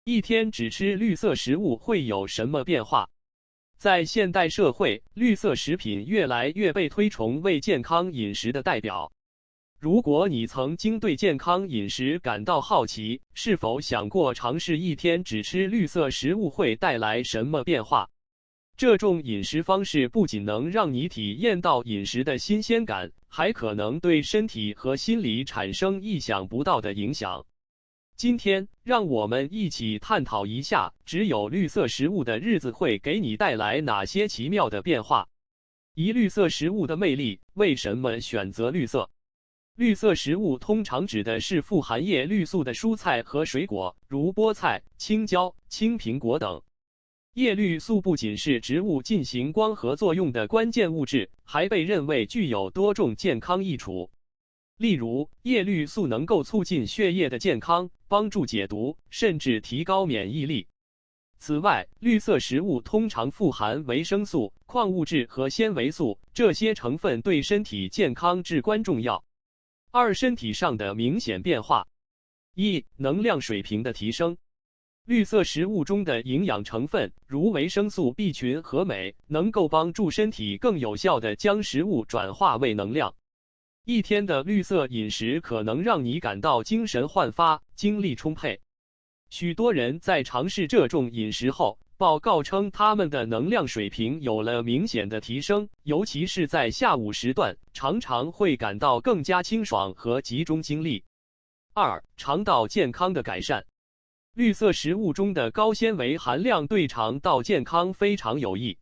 一天只吃绿色食物会有什么变化？在现代社会，绿色食品越来越被推崇为健康饮食的代表。如果你曾经对健康饮食感到好奇，是否想过尝试一天只吃绿色食物会带来什么变化？这种饮食方式不仅能让你体验到饮食的新鲜感，还可能对身体和心理产生意想不到的影响。今天，让我们一起探讨一下，只有绿色食物的日子会给你带来哪些奇妙的变化。绿色食物的魅力，为什么选择绿色？绿色食物通常指的是富含叶绿素的蔬菜和水果，如菠菜、青椒、青苹果等。叶绿素不仅是植物进行光合作用的关键物质，还被认为具有多种健康益处。例如，叶绿素能够促进血液的健康，帮助解毒，甚至提高免疫力。此外，绿色食物通常富含维生素、矿物质和纤维素，这些成分对身体健康至关重要。身体上的明显变化。能量水平的提升。绿色食物中的营养成分，如维生素 B 群和镁，能够帮助身体更有效地将食物转化为能量。一天的绿色饮食可能让你感到精神焕发、精力充沛。许多人在尝试这种饮食后，报告称他们的能量水平有了明显的提升，尤其是在下午时段，常常会感到更加清爽和集中精力。肠道健康的改善。绿色食物中的高纤维含量对肠道健康非常有益。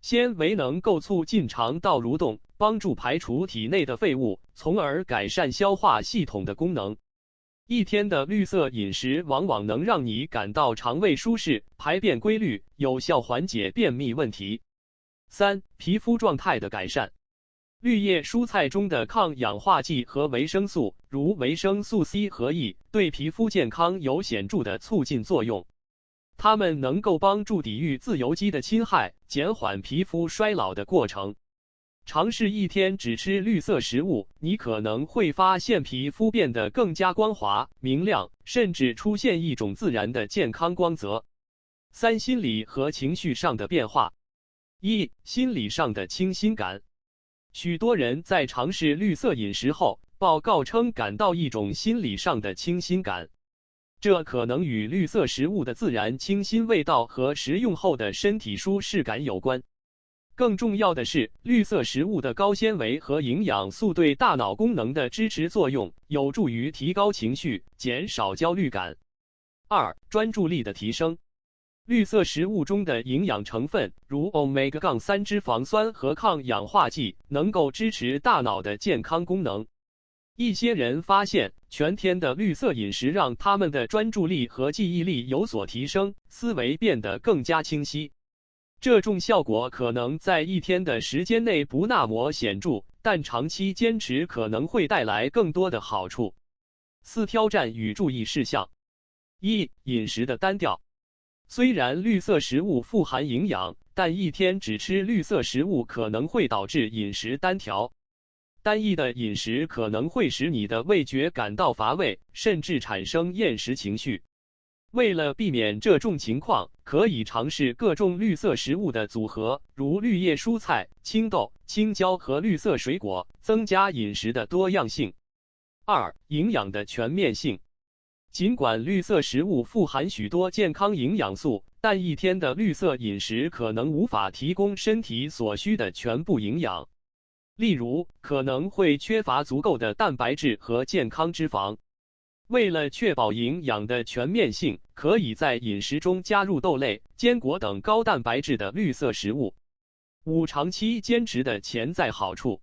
纤维能够促进肠道蠕动，帮助排除体内的废物，从而改善消化系统的功能。一天的绿色饮食往往能让你感到肠胃舒适、排便规律，有效缓解便秘问题。皮肤状态的改善。绿叶蔬菜中的抗氧化剂和维生素，如维生素 C 和 E， 对皮肤健康有显著的促进作用。它们能够帮助抵御自由基的侵害，减缓皮肤衰老的过程。尝试一天只吃绿色食物，你可能会发现皮肤变得更加光滑、明亮，甚至出现一种自然的健康光泽。心理和情绪上的变化。心理上的清新感。许多人在尝试绿色饮食后，报告称感到一种心理上的清新感。这可能与绿色食物的自然清新味道和食用后的身体舒适感有关。更重要的是，绿色食物的高纤维和营养素对大脑功能的支持作用，有助于提高情绪，减少焦虑感。专注力的提升。绿色食物中的营养成分，如 Omega-3 脂肪酸和抗氧化剂，能够支持大脑的健康功能。一些人发现，全天的绿色饮食让他们的专注力和记忆力有所提升，思维变得更加清晰。这种效果可能在一天的时间内不那么显著，但长期坚持可能会带来更多的好处。挑战与注意事项。饮食的单调。虽然绿色食物富含营养，但一天只吃绿色食物可能会导致饮食单调。单一的饮食可能会使你的味觉感到乏味，甚至产生厌食情绪。为了避免这种情况，可以尝试各种绿色食物的组合，如绿叶蔬菜、青豆、青椒和绿色水果，增加饮食的多样性。营养的全面性。尽管绿色食物富含许多健康营养素，但一天的绿色饮食可能无法提供身体所需的全部营养。例如，可能会缺乏足够的蛋白质和健康脂肪。为了确保营养的全面性，可以在饮食中加入豆类、坚果等高蛋白质的绿色食物。长期坚持的潜在好处。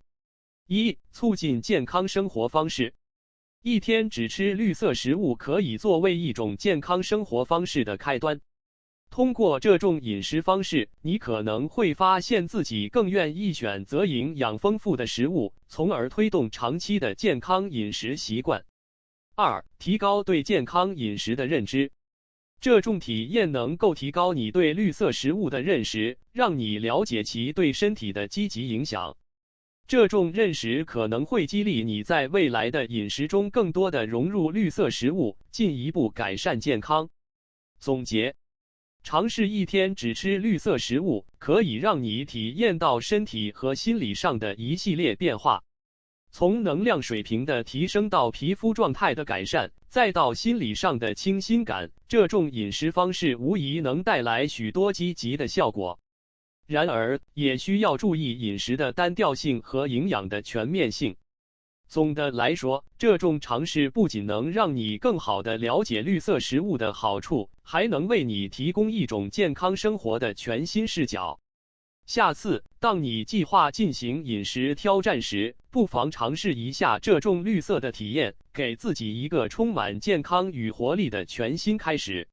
促进健康生活方式。一天只吃绿色食物可以作为一种健康生活方式的开端。通过这种饮食方式，你可能会发现自己更愿意选择营养丰富的食物，从而推动长期的健康饮食习惯。提高对健康饮食的认知。这种体验能够提高你对绿色食物的认识，让你了解其对身体的积极影响。这种认识可能会激励你在未来的饮食中更多地融入绿色食物，进一步改善健康。总结：尝试一天只吃绿色食物，可以让你体验到身体和心理上的一系列变化。从能量水平的提升到皮肤状态的改善，再到心理上的清新感，这种饮食方式无疑能带来许多积极的效果。然而，也需要注意饮食的单调性和营养的全面性。总的来说，这种尝试不仅能让你更好地了解绿色食物的好处，还能为你提供一种健康生活的全新视角。下次当你计划进行饮食挑战时，不妨尝试一下这种绿色的体验，给自己一个充满健康与活力的全新开始。